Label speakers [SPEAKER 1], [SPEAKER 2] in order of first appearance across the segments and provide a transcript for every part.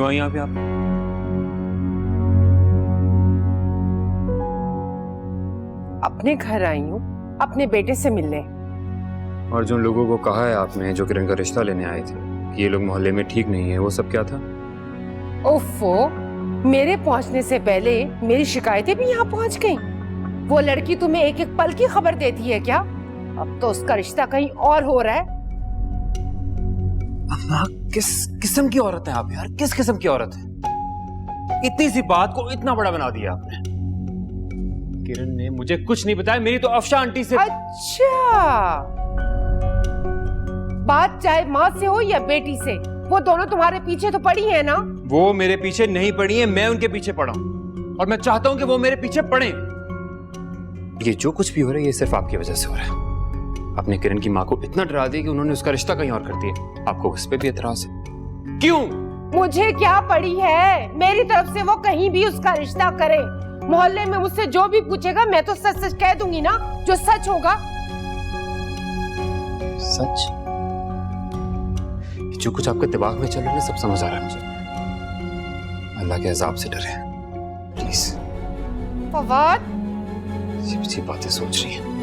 [SPEAKER 1] क्यों आई यहाँ पे आप?
[SPEAKER 2] अपने घर आई हूँ अपने बेटे से मिलने।
[SPEAKER 1] और जिन लोगों को कहा है आपने जो किरण का रिश्ता लेने आए थे कि ये लोग मोहल्ले में ठीक नहीं है, वो सब क्या था?
[SPEAKER 2] ओफो, मेरे पहुंचने से पहले मेरी शिकायतें भी यहाँ पहुंच गईं। वो लड़की तुम्हें एक एक पल की खबर देती है क्या? अब तो उसका रिश्ता कहीं और हो रहा है।
[SPEAKER 1] अम्मा, किस किस्म की औरत है आप यार? किस किस्म की औरत है? इतनी सी बात को इतना बड़ा बना दिया आपने। किरण ने मुझे कुछ नहीं बताया, मेरी तो अफशा आंटी से।
[SPEAKER 2] अच्छा, बात चाहे माँ से हो या बेटी से, वो दोनों तुम्हारे पीछे तो पड़ी है ना?
[SPEAKER 1] वो मेरे पीछे नहीं पड़ी है, मैं उनके पीछे पड़ा हूं और मैं चाहता हूं कि वो मेरे पीछे पड़े। ये जो कुछ भी हो रहा है ये सिर्फ आपकी वजह से हो रहा है। आपने किरण की माँ को इतना डरा दिया कि उन्होंने उसका रिश्ता कहीं और कर दिया। आपको उस पर भी एतराज है? क्यों?
[SPEAKER 2] मुझे क्या पड़ी है, मेरी तरफ से वो कहीं भी उसका रिश्ता करे। मोहल्ले में मुझसे जो भी पूछेगा मैं तो सच सच कह दूंगी ना, जो सच होगा।
[SPEAKER 1] सच? जो कुछ आपके दिमाग में चल रहा है सब समझ आ रहा है मुझे। अल्लाह के अजाब से डरे प्लीज।
[SPEAKER 2] फवाद,
[SPEAKER 1] अजीब-सी बातें सोच रही है।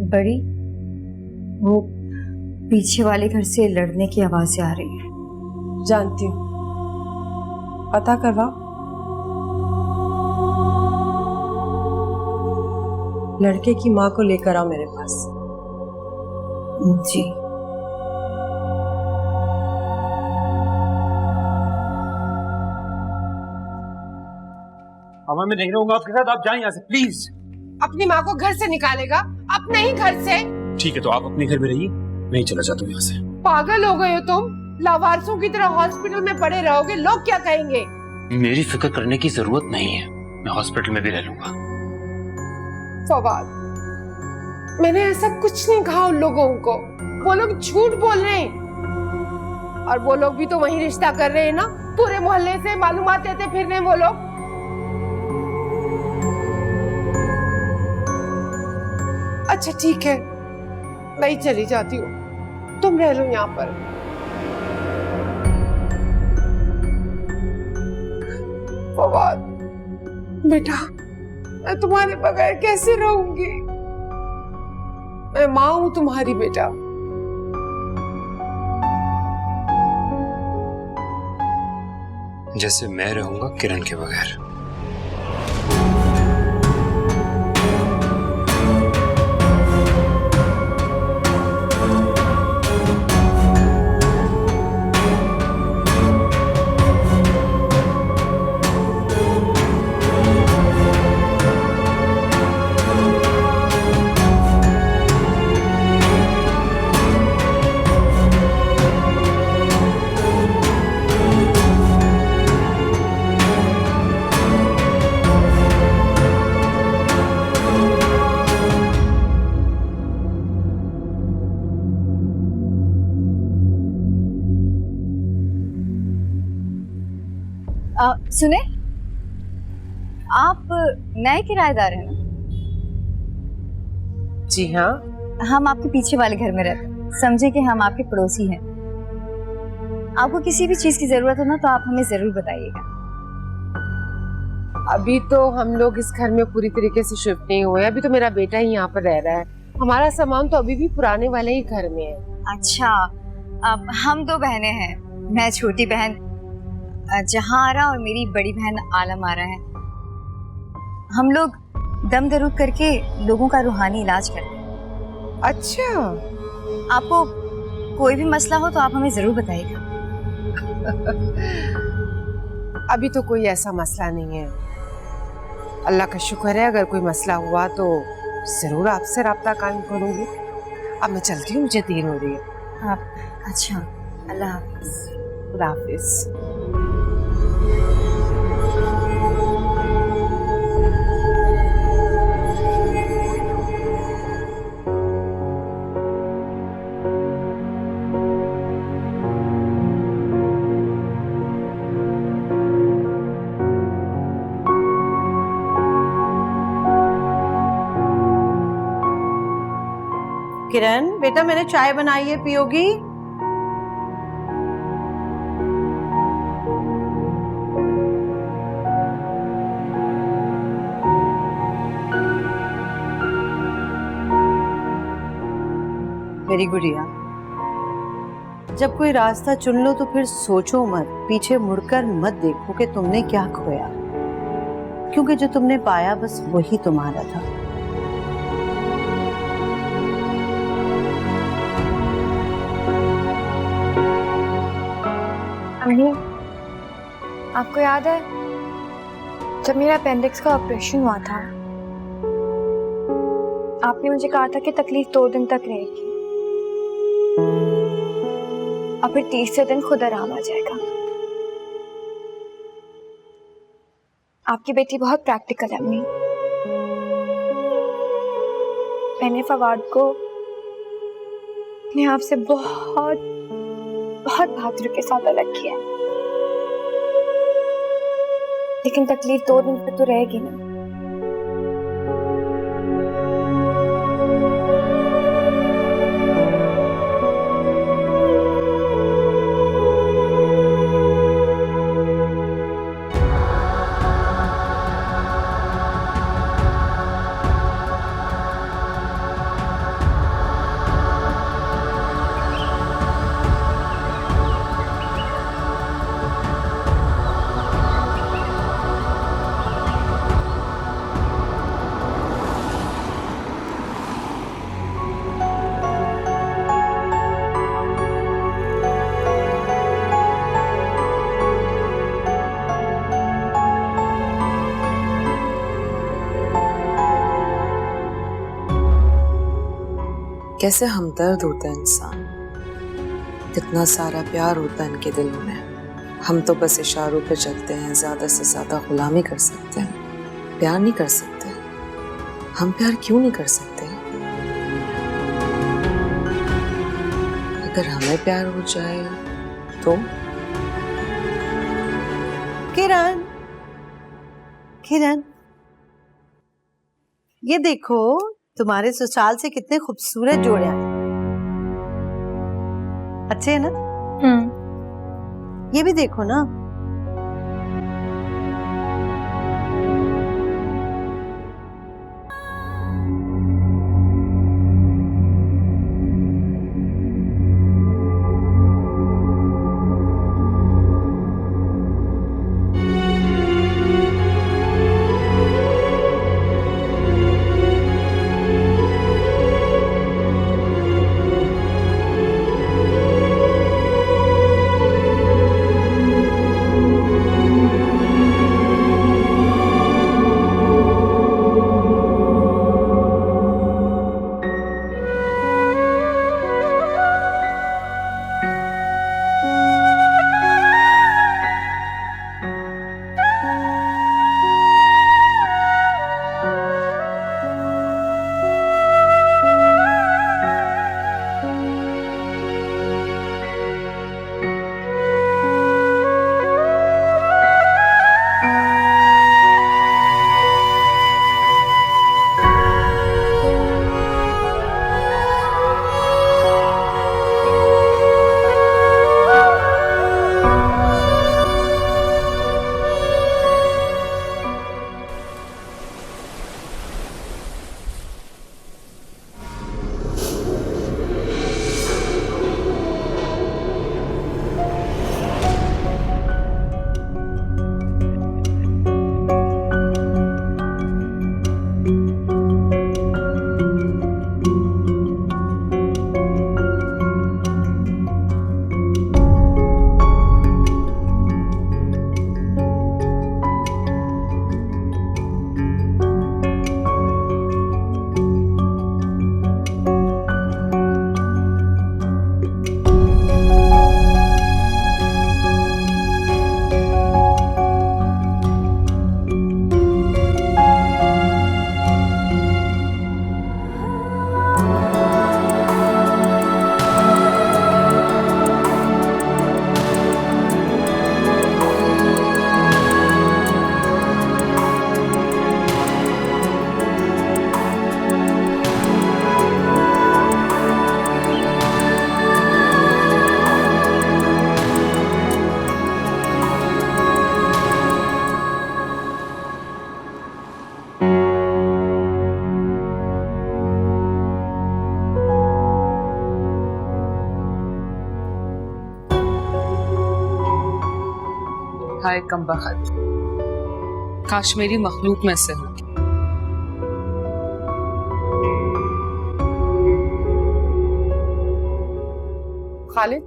[SPEAKER 3] बड़ी, वो पीछे वाले घर से लड़ने की आवाजें आ रही है।
[SPEAKER 2] जानती हूँ, पता करवा। लड़के की माँ को लेकर आओ मेरे पास।
[SPEAKER 3] जी।
[SPEAKER 1] मैं नहीं रहूंगा आपके साथ, आप जाएं यहाँ से प्लीज।
[SPEAKER 2] अपनी माँ को घर से निकालेगा, अपने ही घर से?
[SPEAKER 1] ठीक है तो आप अपने घर में रहिए, मैं ही चला जाता हूँ यहाँ से।
[SPEAKER 2] पागल हो गए हो तुम? लावारिसों की तरह हॉस्पिटल में पड़े रहोगे, लोग क्या कहेंगे?
[SPEAKER 1] मेरी फिक्र करने की जरूरत नहीं है, मैं हॉस्पिटल में भी रह लूंगा।
[SPEAKER 2] फवाद, मैंने ऐसा कुछ नहीं कहा उन लोगों को, वो लोग झूठ बोल रहे हैं। और वो लोग भी तो वही रिश्ता कर रहे हैं ना, पूरे मोहल्ले से मालूमात देते फिर रहे वो लोग। अच्छा ठीक है, मैं ही चली जाती हूँ, तुम रह लो यहाँ पर। फवाद बेटा, मैं तुम्हारे बगैर कैसे रहूंगी? मैं माँ हूँ तुम्हारी बेटा।
[SPEAKER 1] जैसे मैं रहूंगा किरण के बगैर।
[SPEAKER 3] सुने, आप नए किराएदार हैं ना?
[SPEAKER 2] जी हाँ।
[SPEAKER 3] हम आपके पीछे वाले घर में रहते हैं, समझे कि हम आपके पड़ोसी हैं। आपको किसी भी चीज की जरूरत हो ना तो आप हमें जरूर बताइएगा।
[SPEAKER 2] अभी तो हम लोग इस घर में पूरी तरीके से शिफ्ट नहीं हुए, अभी तो मेरा बेटा ही यहाँ पर रह रहा है। हमारा सामान तो अभी भी पुराने वाले ही घर में है।
[SPEAKER 3] अच्छा, अब हम दो बहनें हैं, मैं छोटी बहन जहांआरा और मेरी बड़ी बहन आलम आरा है। हम लोग दम दरूद करके लोगों का रूहानी इलाज करते हैं।
[SPEAKER 2] अच्छा,
[SPEAKER 3] आपको कोई भी मसला हो तो आप हमें जरूर बताइएगा।
[SPEAKER 2] अभी तो कोई ऐसा मसला नहीं है, अल्लाह का शुक्र है। अगर कोई मसला हुआ तो जरूर आपसे राब्ता कायम करूंगी। अब मैं चलती हूँ, मुझे देर हो रही है।
[SPEAKER 3] आप अच्छा, अल्लाह हाफिज।
[SPEAKER 2] खुदा हाफिज।
[SPEAKER 4] किरण बेटा मैंने चाय बनाई है, पियोगी? मेरी गुड़िया, जब कोई रास्ता चुन लो तो फिर सोचो मत, पीछे मुड़कर मत देखो कि तुमने क्या खोया, क्योंकि जो तुमने पाया बस वही तुम्हारा था।
[SPEAKER 5] अम्मी, आपको याद है जब मेरा अपेंडिक्स का ऑपरेशन हुआ था, आपने मुझे कहा था कि तकलीफ 2 दिन तक रहेगी और फिर 30 दिन खुद आराम आ जाएगा। आपकी बेटी बहुत प्रैक्टिकल है अम्मी। मैंने फवाद को अपने आप से बहुत बहुत बहादुरी के साथ अलग किया, लेकिन तकलीफ 2 दिन तक तो रहेगी ना।
[SPEAKER 6] कैसे हमदर्द होता है इंसान, कितना सारा प्यार होता है इनके दिल में। हम तो बस इशारों पे चलते हैं, ज्यादा से ज्यादा गुलामी कर सकते हैं, प्यार नहीं कर सकते। हम प्यार क्यों नहीं कर सकते? अगर हमें प्यार हो जाए तो?
[SPEAKER 4] किरण, किरण, ये देखो तुम्हारे ससुराल से कितने खूबसूरत जोड़े आए, अच्छे हैं ना? ये भी देखो ना।
[SPEAKER 6] हाय कमबख्त, काश मेरी मखलूक में से होती।
[SPEAKER 2] खालिद,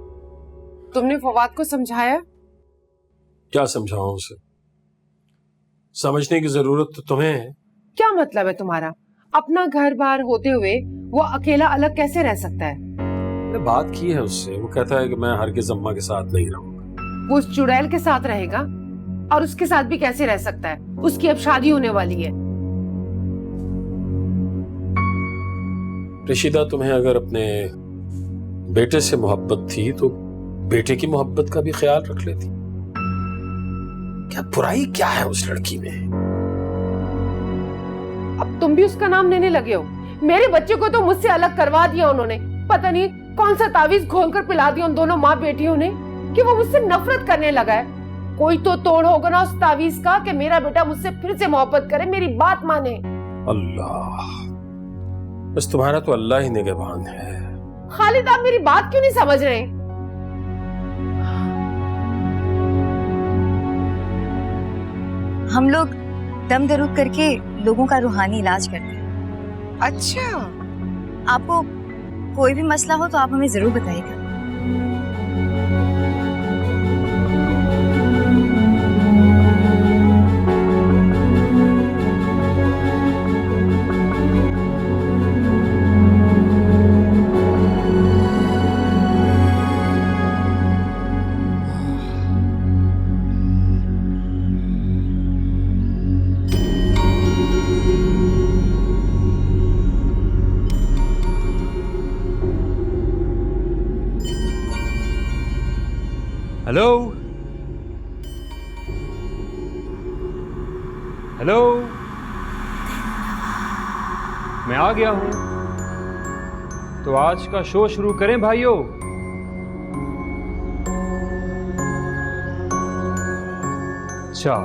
[SPEAKER 2] तुमने फवाद को समझाया?
[SPEAKER 7] क्या समझाऊं उसे? समझने की जरूरत तो तुम्हें है।
[SPEAKER 2] क्या मतलब है तुम्हारा? अपना घर बार होते हुए वो अकेला अलग कैसे रह सकता है?
[SPEAKER 7] मैंने बात की है उससे, वो कहता है कि मैं हरगिज़ अम्मा के साथ नहीं रहूंगा।
[SPEAKER 2] वो उस चुड़ैल के साथ रहेगा, और उसके साथ भी कैसे रह सकता है? उसकी अब शादी होने वाली है।
[SPEAKER 7] रशीदा, तुम्हें अगर अपने बेटे से मोहब्बत थी तो बेटे की मोहब्बत का भी ख्याल रख लेती। क्या बुराई क्या है उस लड़की में?
[SPEAKER 2] अब तुम भी उसका नाम लेने लगे हो। मेरे बच्चे को तो मुझसे अलग करवा दिया उन्होंने। पता नहीं कौन सा तावीज घोलकर पिला दिया उन दोनों माँ बेटियों ने कि वो मुझसे नफरत करने लगा है। कोई तो तोड़ होगा ना उस तावीज का कि मेरा बेटा मुझसे फिर से मोहब्बत करे, मेरी बात माने।
[SPEAKER 7] अल्लाह, बस तुम्हारा तो अल्लाह ही निगहबान है।
[SPEAKER 2] खालिद, आप मेरी बात क्यों नहीं समझ रहे?
[SPEAKER 3] हम लोग दम दरूद करके लोगों का रूहानी इलाज करते हैं।
[SPEAKER 2] अच्छा,
[SPEAKER 3] आपको कोई भी मसला हो तो आप हमें जरूर बताइएगा।
[SPEAKER 1] हेलो हेलो, मैं आ गया हूं, तो आज का शो शुरू करें भाइयों। अच्छा,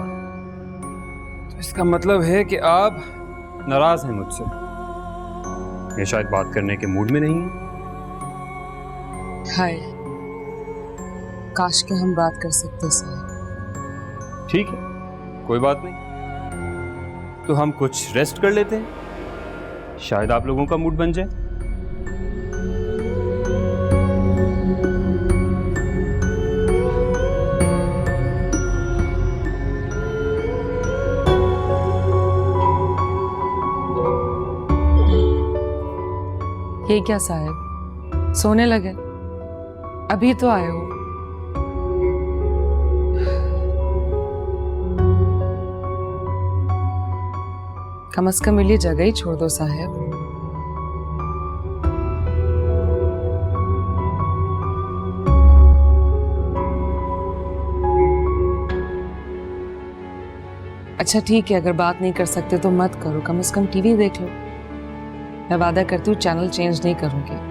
[SPEAKER 1] तो इसका मतलब है कि आप नाराज हैं मुझसे, या शायद बात करने के मूड में नहीं हैं।
[SPEAKER 6] हाय, काश के हम बात कर सकते साहब।
[SPEAKER 1] ठीक है, कोई बात नहीं, तो हम कुछ रेस्ट कर लेते हैं, शायद आप लोगों का मूड बन जाए।
[SPEAKER 6] ये क्या साहब, सोने लगे? अभी तो आए हो। कम से कम ये जगह ही छोड़ दो साहब। अच्छा ठीक है, अगर बात नहीं कर सकते तो मत करो, कम से कम टीवी देख लो। मैं वादा करती हूँ चैनल चेंज नहीं करूंगी।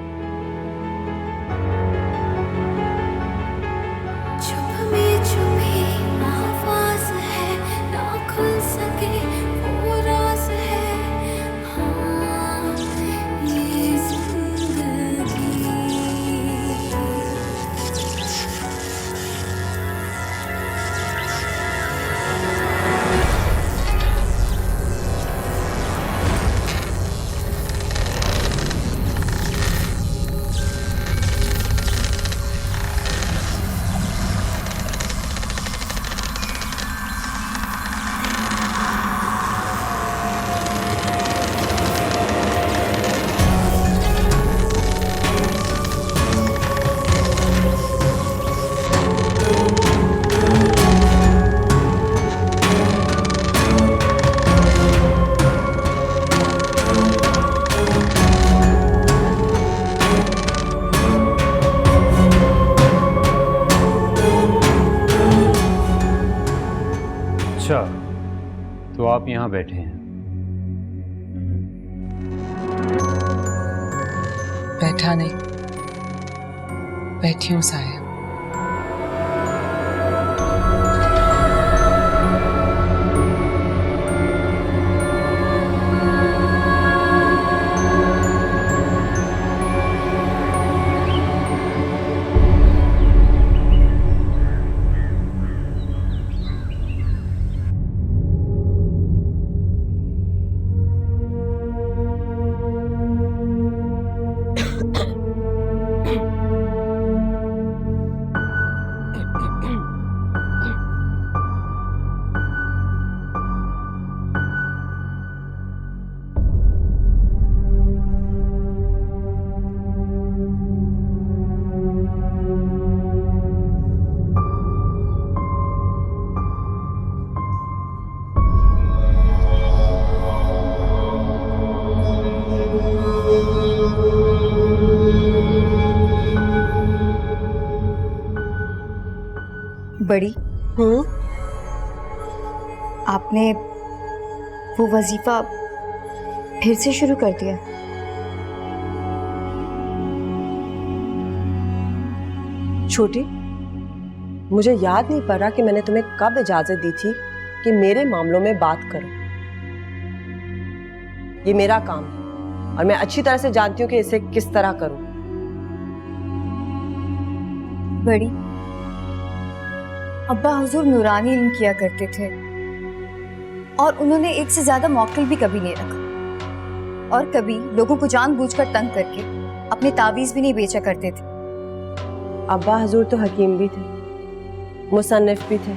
[SPEAKER 1] अच्छा, तो आप यहाँ बैठे हैं।
[SPEAKER 6] बैठा नहीं, बैठी हूँ साहब।
[SPEAKER 3] बड़ी, आपने वो वजीफा फिर से शुरू कर दिया?
[SPEAKER 8] छोटी, मुझे याद नहीं पड़ रहा कि मैंने तुम्हें कब इजाजत दी थी कि मेरे मामलों में बात करो। ये मेरा काम है और मैं अच्छी तरह से जानती हूँ कि इसे किस तरह करूं।
[SPEAKER 3] बड़ी, अब्बा हुजूर नूरानी इल्म किया करते थे और उन्होंने एक से ज्यादा मौकिल भी कभी नहीं रखा और कभी लोगों को जानबूझकर तंग करके अपने तावीज भी नहीं बेचा करते थे।
[SPEAKER 8] अब्बा हजूर तो हकीम भी थे, मुसन्निफ भी थे,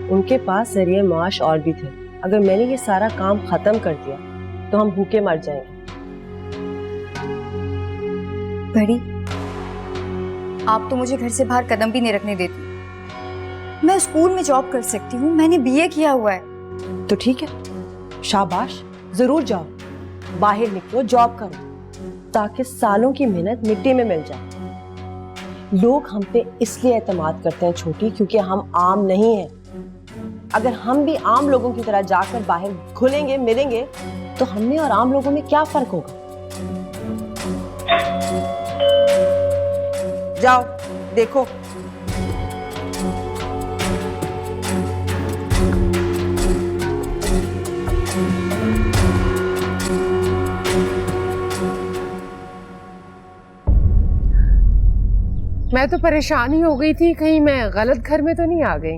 [SPEAKER 8] उनके पास जरिए माश और भी थे। अगर मैंने ये सारा काम खत्म कर दिया तो हम भूखे मर जाएंगे।
[SPEAKER 3] बड़ी, आप तो मुझे घर से बाहर कदम भी नहीं रखने देती। मैं स्कूल में जॉब कर सकती हूँ, मैंने बीए किया हुआ है।
[SPEAKER 8] तो ठीक है, शाबाश, जरूर जाओ, बाहर निकलो, जॉब करो ताकि सालों की मेहनत मिट्टी में मिल जाए। लोग हम पे इसलिए एतमाद करते हैं छोटी, क्योंकि हम आम नहीं हैं। अगर हम भी आम लोगों की तरह जाकर बाहर घुलेंगे मिलेंगे तो हमने और आम लोगों में क्या फर्क होगा। जाओ देखो।
[SPEAKER 2] मैं तो परेशान ही हो गई थी, कहीं मैं गलत घर में तो नहीं आ गई।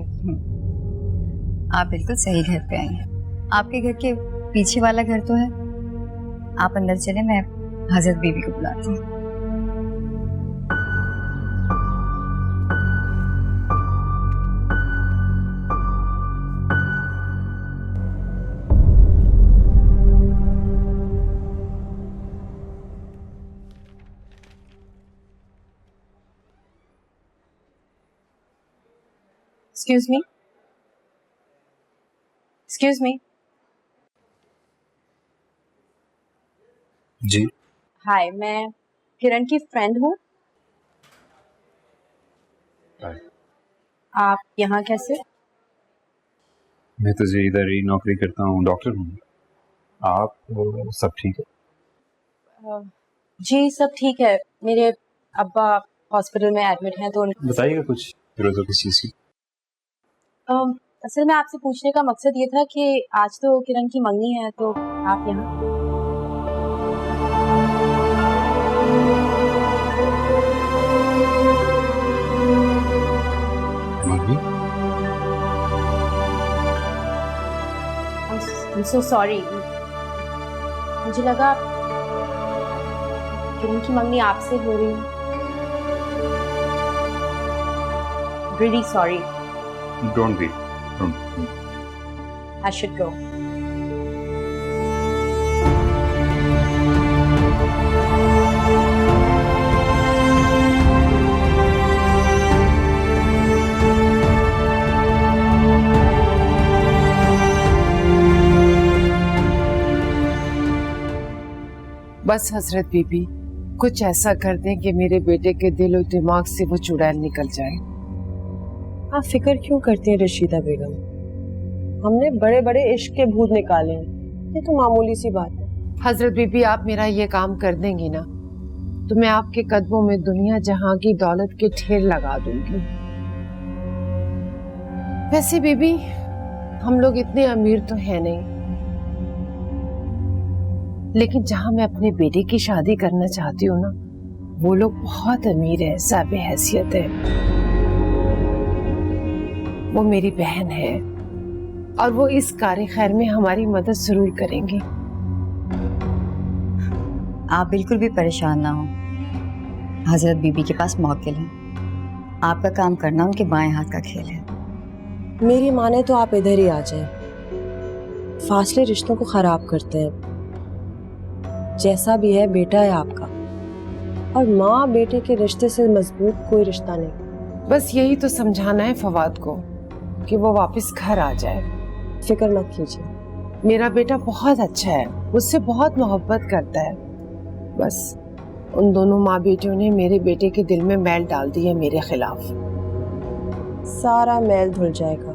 [SPEAKER 3] आप बिल्कुल सही घर पे आई हैं। आपके घर के पीछे वाला घर तो है। आप अंदर चले, मैं हजरत बीबी को बुलाती हूँ।
[SPEAKER 8] Excuse me. Excuse me.
[SPEAKER 7] जी,
[SPEAKER 8] हाय, मैं किरण की फ्रेंड हूँ। आप यहाँ कैसे?
[SPEAKER 1] मैं तो जी इधर ही नौकरी करता हूँ, डॉक्टर हूँ। आप सब ठीक है?
[SPEAKER 8] जी सब ठीक है। मेरे अब्बा हॉस्पिटल में एडमिट हैं तो
[SPEAKER 1] बताइएगा कुछ जरूरत हो किस चीज़ की?
[SPEAKER 8] असल में आपसे पूछने का मकसद ये था कि आज तो किरण की मंगनी है, तो आप यहाँ।
[SPEAKER 1] मंगनी?
[SPEAKER 8] I'm so sorry. मुझे लगा किरण की मंगनी आपसे हो रही है। Really sorry.
[SPEAKER 1] Don't be.
[SPEAKER 8] I should go.
[SPEAKER 2] बस हजरत बीबी, कुछ ऐसा कर दें कि मेरे बेटे के दिल और दिमाग से वो चुड़ैल निकल जाए।
[SPEAKER 8] आप फिक्र क्यों करती हैं रशीदा बेगम? हमने बड़े बड़े इश्क के भूत निकाले हैं, ये तो मामूली सी बात है।
[SPEAKER 2] हजरत बीबी, आप मेरा ये काम कर देंगी ना तो मैं आपके कदमों में दुनिया जहां की दौलत के ढेर लगा दूंगी। वैसे बीबी, हम लोग इतने अमीर तो है नहीं, लेकिन जहां मैं अपने बेटे की शादी करना चाहती हूँ ना, वो लोग बहुत अमीर है, साहिब हैसियत है। वो मेरी बहन है और वो इस कार्य खैर में हमारी मदद जरूर करेंगे।
[SPEAKER 3] आप बिल्कुल भी परेशान ना हो, हजरत बीबी के पास मौकिल है। आपका काम करना उनके बाएं हाथ का खेल है।
[SPEAKER 8] मेरी माने तो आप इधर ही आ जाएं। फासले रिश्तों को खराब करते हैं। जैसा भी है बेटा है आपका, और माँ बेटे के रिश्ते से मजबूत कोई रिश्ता नहीं।
[SPEAKER 2] बस यही तो समझाना है फवाद को कि वो वापस घर आ जाए।
[SPEAKER 8] फिक्र मत कीजिए,
[SPEAKER 2] मेरा बेटा बहुत अच्छा है, मुझसे बहुत मोहब्बत करता है। बस उन दोनों माँ बेटियों ने मेरे बेटे के दिल में मैल डाल दी है मेरे खिलाफ।
[SPEAKER 8] सारा मैल धुल जाएगा।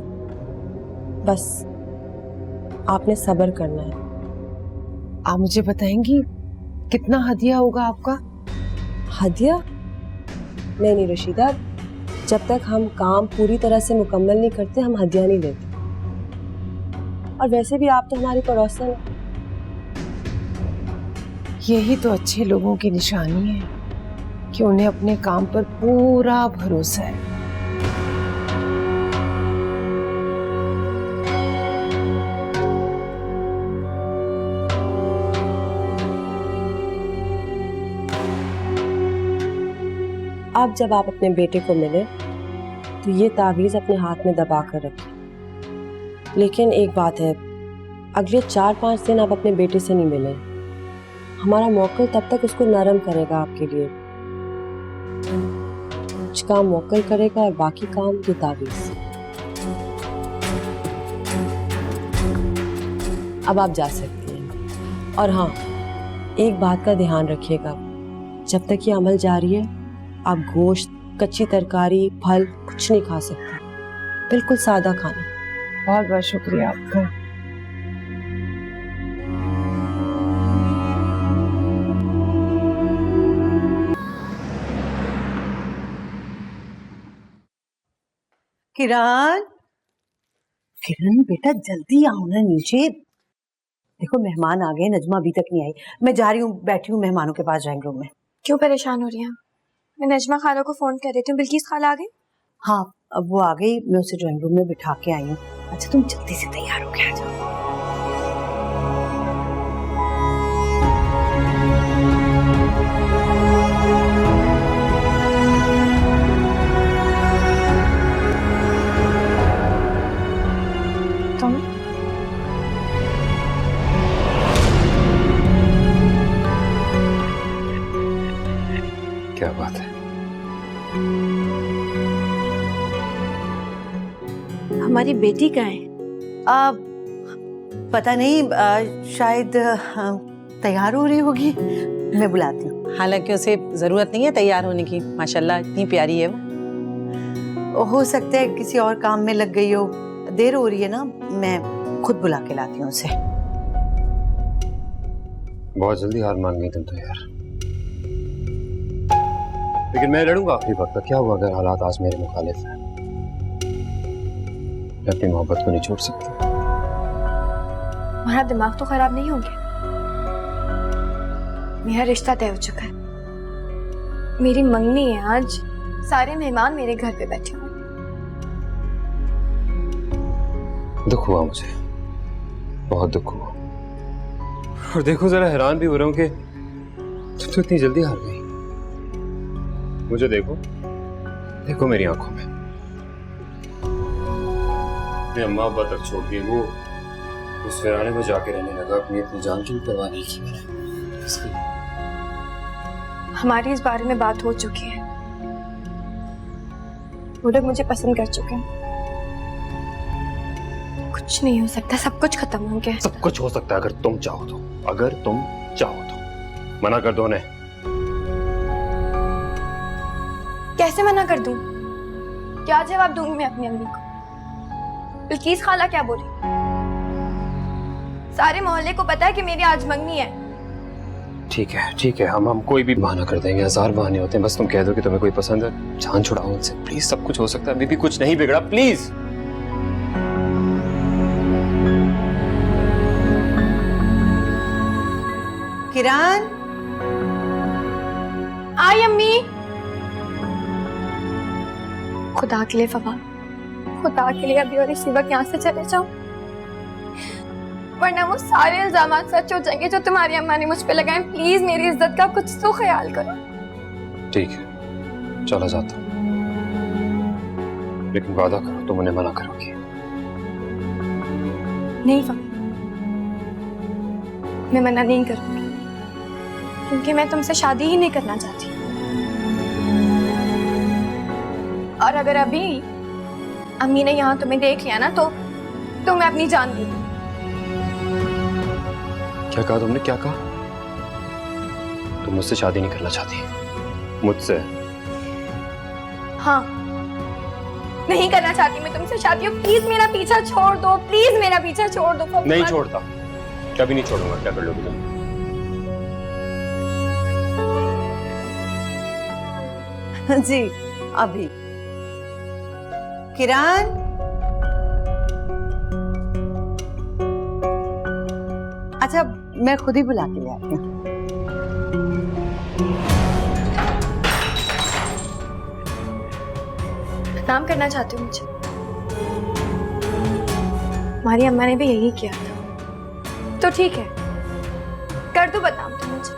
[SPEAKER 8] बस आपने सब्र करना है।
[SPEAKER 2] आप मुझे बताएंगी कितना हदिया होगा आपका?
[SPEAKER 8] हदिया? नहीं रशीदा, जब तक हम काम पूरी तरह से मुकम्मल नहीं करते हम हदिया नहीं लेते। और वैसे भी आप तो हमारी पड़ोसन हैं।
[SPEAKER 2] यही तो अच्छे लोगों की निशानी है कि उन्हें अपने काम पर पूरा भरोसा है।
[SPEAKER 8] अब जब आप अपने बेटे को मिले तो ये तावीज़ अपने हाथ में दबा कर रखें। लेकिन एक बात है, अगले 4-5 दिन आप अपने बेटे से नहीं मिले। हमारा मोक्कल तब तक उसको नरम करेगा आपके लिए। कुछ काम मोक्कल करेगा और बाकी काम ये तावीज़। अब आप जा सकती हैं। और हाँ, एक बात का ध्यान रखिएगा, जब तक ये अमल जारी है आप गोश्त, कच्ची तरकारी, फल कुछ नहीं खा सकते। बिल्कुल सादा खाना।
[SPEAKER 2] बहुत बहुत शुक्रिया आपका।
[SPEAKER 4] किरण, किरण बेटा जल्दी आओ ना नीचे। देखो मेहमान आ गए, नजमा अभी तक नहीं आई। मैं जा रही हूँ, बैठी हूँ मेहमानों के पास ड्राइंग रूम में।
[SPEAKER 5] क्यों परेशान हो रही हैं? मैं नजमा खाला को फोन कर देती हूँ। बिल्किस खाला आ गई?
[SPEAKER 4] हाँ, अब वो आ गई, मैं उसे ड्राइंग रूम में बिठा के आई हूँ। अच्छा तुम जल्दी से तैयार हो के आ जाओ।
[SPEAKER 5] तुम
[SPEAKER 1] क्या बात है?
[SPEAKER 5] हमारी बेटी कहाँ है?
[SPEAKER 4] पता नहीं, शायद तैयार हो रही होगी, मैं बुलाती हूँ।
[SPEAKER 9] हालांकि उसे जरूरत नहीं है तैयार होने की, माशाल्लाह इतनी प्यारी है वो।
[SPEAKER 4] हो सकता है किसी और काम में लग गई हो, देर हो रही है ना, मैं खुद बुला के लाती हूँ उसे।
[SPEAKER 1] बहुत जल्दी हार मान गई तुम तो यार। लेकिन मैं लड़ूंगा आखिरी वक्त तक। क्या हुआ अगर हालात आज मेरे मुखालिफ हैं? मैं अपनी मोहब्बत को नहीं छोड़ सकती।
[SPEAKER 5] हमारा दिमाग तो खराब नहीं हो गया। मेरा रिश्ता तय हो चुका है। मेरी मंगनी है आज। सारे मेहमान मेरे घर पे बैठे हुए।
[SPEAKER 1] दुख हुआ मुझे, बहुत दुख हुआ। और देखो जरा हैरान भी हो रहा हूँ कि तुम तो इतनी जल्दी हार गई। मुझे देखो, देखो मेरी आंखों में। मैं अम्मा अब्बा तक छोड़ के वो उस वीराने में जाके रहने लगा। अपनी जान की भी परवाह नहीं की मैंने इसकी।
[SPEAKER 5] हमारी इस बारे में बात हो चुकी है। वो लोग मुझे पसंद कर चुके हैं। कुछ नहीं हो सकता, सब कुछ खत्म हो गया।
[SPEAKER 1] सब कुछ हो सकता है अगर तुम चाहो तो। अगर तुम चाहो तो। मना कर दो उन्हें।
[SPEAKER 5] कैसे मना कर दूं? क्या जवाब दूंगी मैं अपनी अम्मी को? बिल्किस खाला क्या बोली? सारे मोहल्ले को पता है कि मेरी आज मंगनी है।
[SPEAKER 1] ठीक है, हम कोई भी बहाना कर देंगे। 1000 बहाने होते हैं, बस तुम कह दो कि तुम्हें कोई पसंद है। जान छुड़ाओ उनसे प्लीज। सब कुछ हो सकता है, अभी भी कुछ नहीं बिगड़ा। प्लीज
[SPEAKER 4] किरण।
[SPEAKER 5] आई अम्मी। खुदा के लिए फवाद, खुदा के लिए अभी और इसी वक्त यहाँ से चले जाओ, वरना वो सारे इल्जामात सच हो जाएंगे जो तुम्हारी अम्मा ने मुझ पे लगाए। प्लीज मेरी इज्जत का कुछ तो ख्याल करो।
[SPEAKER 1] ठीक है, चला जाता हूँ, लेकिन वादा करो तुम उन्हें मना करोगी।
[SPEAKER 5] नहीं फवाद, मैं मना नहीं करूंगी, क्योंकि मैं तुमसे शादी ही नहीं करना चाहती। और अगर अभी अम्मी ने यहाँ तुम्हें देख लिया ना तो मैं अपनी जान दे दूँ।
[SPEAKER 1] क्या कहा तुमने? क्या कहा? तुम मुझसे शादी नहीं करना चाहती? मुझसे?
[SPEAKER 5] हाँ, नहीं करना चाहती मैं तुमसे शादी। प्लीज मेरा पीछा छोड़ दो, प्लीज मेरा पीछा छोड़ दो।
[SPEAKER 1] नहीं छोड़ता, कभी नहीं छोड़ूंगा। क्या कर लोगे तुम?
[SPEAKER 4] जी अभी। किरण, अच्छा मैं खुद ही बुला के ले आती हूँ।
[SPEAKER 5] काम करना चाहती हूँ मुझे। हमारी अम्मा ने भी यही किया था। तो ठीक है, कर दो बदनाम तुम मुझे।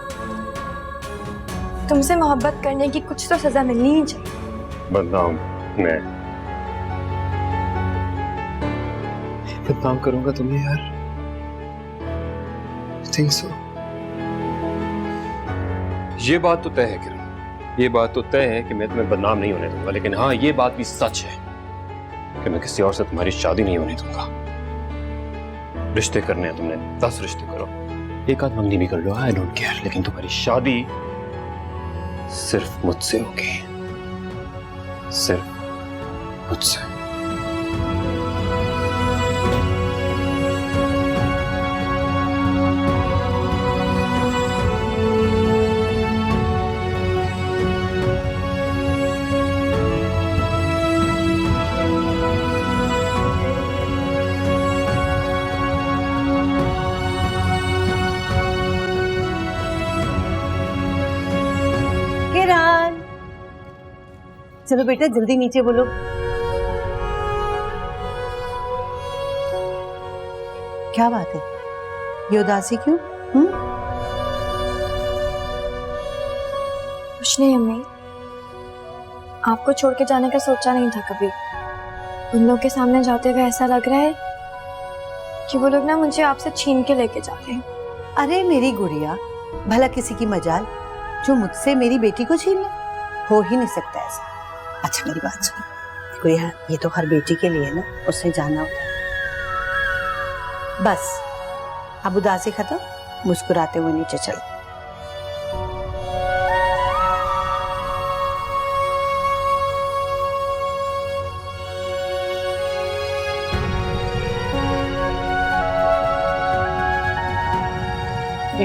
[SPEAKER 5] तुमसे मोहब्बत करने की कुछ तो सजा मिलनी ही चाहिए।
[SPEAKER 1] बदनाम मैं बदनाम करूंगा तुम्हें यार? Think so? ये बात तो तय है किरण, ये बात तो तय है कि मैं तुम्हें बदनाम नहीं होने दूंगा। लेकिन हाँ, ये बात भी सच है कि मैं किसी और से तुम्हारी शादी नहीं होने दूंगा। रिश्ते करने हैं तुमने, 10 रिश्ते करो, एक आध मंगनी भी कर लो, आई डोंट केयर। लेकिन तुम्हारी शादी सिर्फ मुझसे होगी, सिर्फ मुझसे।
[SPEAKER 4] किरण, चलो बेटा जल्दी नीचे बोलो। क्या बात है, ये उदासी क्यों?
[SPEAKER 5] कुछ नहीं अम्मी, आपको छोड़ के जाने का सोचा नहीं था कभी। उन लोग के सामने जाते हुए ऐसा लग रहा है कि वो लोग ना मुझे आपसे छीन के लेके जा रहे हैं।
[SPEAKER 4] अरे मेरी गुड़िया, भला किसी की मजाल जो मुझसे मेरी बेटी को छीन ले? हो ही नहीं सकता ऐसा। अच्छा मेरी बात सुनो गुड़िया, ये तो हर बेटी के लिए ना, उससे जाना होता है। बस अब उदासी खत्म, मुस्कुराते हुए नीचे चल।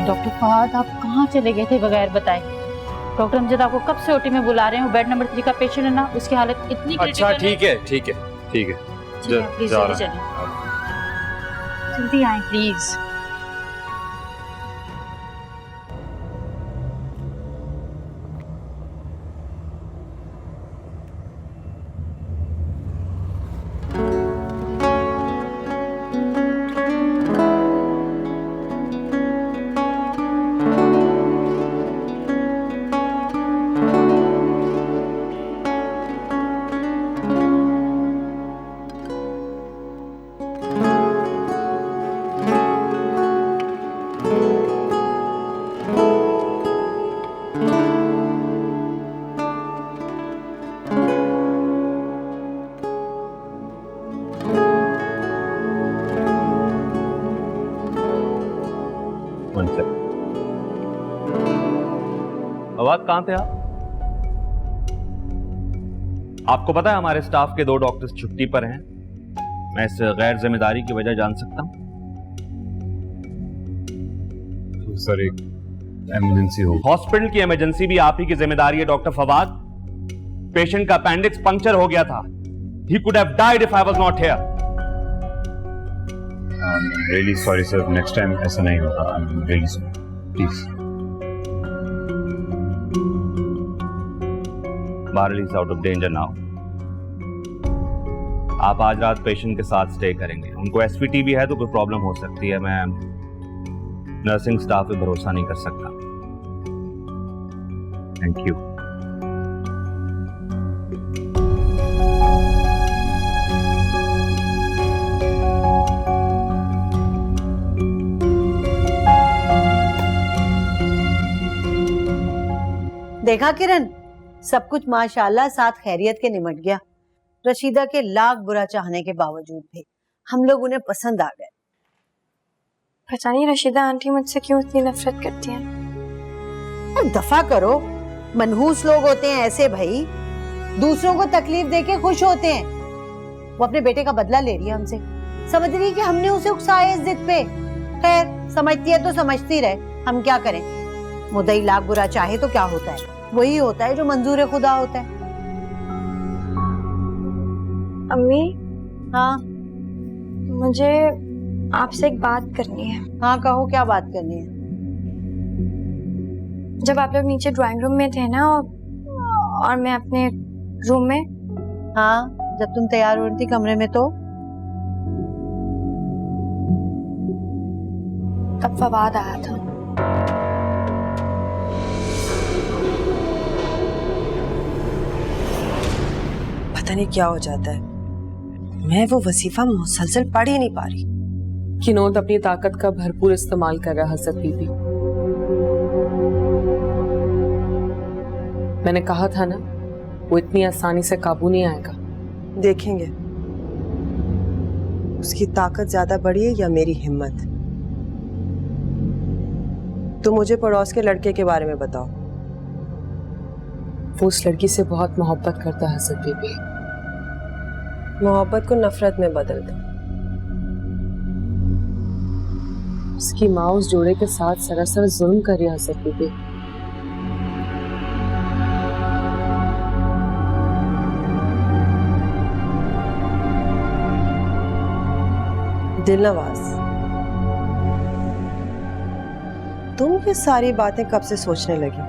[SPEAKER 10] डॉक्टर फहद, आप कहाँ चले गए थे बगैर बताए? डॉक्टर अमजद आपको कब से ओटी में बुला रहे हैं। बेड नंबर 3 का पेशेंट है ना, उसकी हालत इतनी
[SPEAKER 1] अच्छा ठीक है ठीक है ठीक है,
[SPEAKER 10] प्लीज
[SPEAKER 1] जा
[SPEAKER 10] जल्दी
[SPEAKER 1] रहा
[SPEAKER 10] चलिए, जल्दी आए प्लीज।
[SPEAKER 11] फवाद, कहां थे आप? आपको पता है हमारे स्टाफ के 2 डॉक्टर्स छुट्टी पर हैं। मैं इस गैर जिम्मेदारी की वजह जान सकता हूं?
[SPEAKER 1] सर एक इमरजेंसी हो।
[SPEAKER 11] हॉस्पिटल की इमरजेंसी भी आप ही की जिम्मेदारी है डॉक्टर फवाद। पेशेंट का अपेंडिक्स पंक्चर हो गया था। He could have died if I was not here.
[SPEAKER 1] Really sorry sir, next time ऐसा नहीं होगा। I am really sorry, please.
[SPEAKER 11] Barley is out of danger now. आप आज रात पेशेंट के साथ स्टे करेंगे। उनको एसवीटी भी है तो कोई प्रॉब्लम हो सकती है। मैं नर्सिंग स्टाफ पे भरोसा नहीं कर सकता। Thank you.
[SPEAKER 4] देखा किरण, सब कुछ माशाल्लाह साथ खैरियत के निमट गया। रशीदा के लाख बुरा चाहने के बावजूद भी हम लोग उन्हें पसंद आ गए।
[SPEAKER 5] पता नहीं रशीदा आंटी मुझसे क्यों इतनी नफरत करती हैं।
[SPEAKER 4] और दफा करो, मनहूस लोग होते हैं ऐसे भाई, दूसरों को तकलीफ देके खुश होते हैं। वो अपने बेटे का बदला ले रही है हमसे, समझ रही है कि हमने उसे उकसाया इस जिद पे। खैर समझती है तो समझती रहे, हम क्या करें। मुद्दई लाख बुरा चाहे तो क्या होता है, वही होता है जो मंजूर खुदा होता है।
[SPEAKER 5] अम्मी,
[SPEAKER 4] हाँ
[SPEAKER 5] मुझे आपसे एक बात करनी है।
[SPEAKER 4] हाँ कहो, क्या बात करनी है?
[SPEAKER 5] जब आप लोग नीचे ड्राइंग रूम में थे ना और मैं अपने रूम में,
[SPEAKER 4] हाँ जब तुम तैयार हो रही थी कमरे में, तो
[SPEAKER 5] तब फवाद आया था।
[SPEAKER 8] पता नहीं क्या हो जाता है, मैं वो वजीफा मुसलसल पढ़ ही नहीं पा रही। किनोद अपनी ताकत का भरपूर इस्तेमाल कर रहा है हजरत बीबी। मैंने कहा था ना, वो इतनी आसानी से काबू नहीं आएगा। देखेंगे उसकी ताकत ज्यादा बड़ी है या मेरी हिम्मत। तो मुझे पड़ोस के लड़के के बारे में बताओ। वो उस लड़की से बहुत मोहब्बत करता है हजरत बीबी। मोहब्बत को नफरत में बदल दो। उसकी माँ उस जोड़े के साथ सरासर जुल्म कर रही है हजरत बीबी। दिलनवाज, तुम ये सारी बातें कब से सोचने लगी?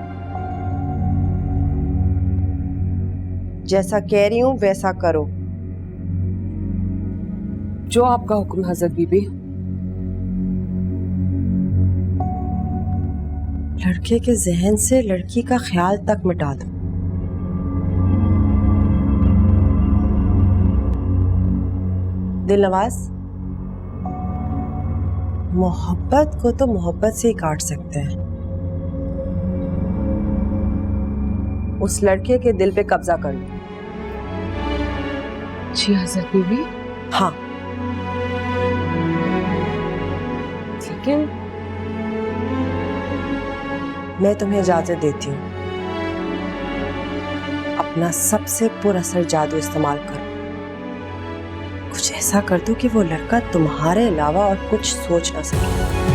[SPEAKER 8] जैसा कह रही हूं वैसा करो। जो आपका हुक्म हजरत बीबी। लड़के के जहन से लड़की का ख्याल तक मिटा दो। दिलनवाज, मोहब्बत को तो मोहब्बत से ही काट सकते हैं। उस लड़के के दिल पे कब्जा कर लो। जी हजरत बीबी। हाँ, लेकिन मैं तुम्हें इजाजत देती हूँ, अपना सबसे पुरअसर जादू इस्तेमाल करो। कुछ ऐसा कर दो कि वो लड़का तुम्हारे अलावा और कुछ सोच ना सके।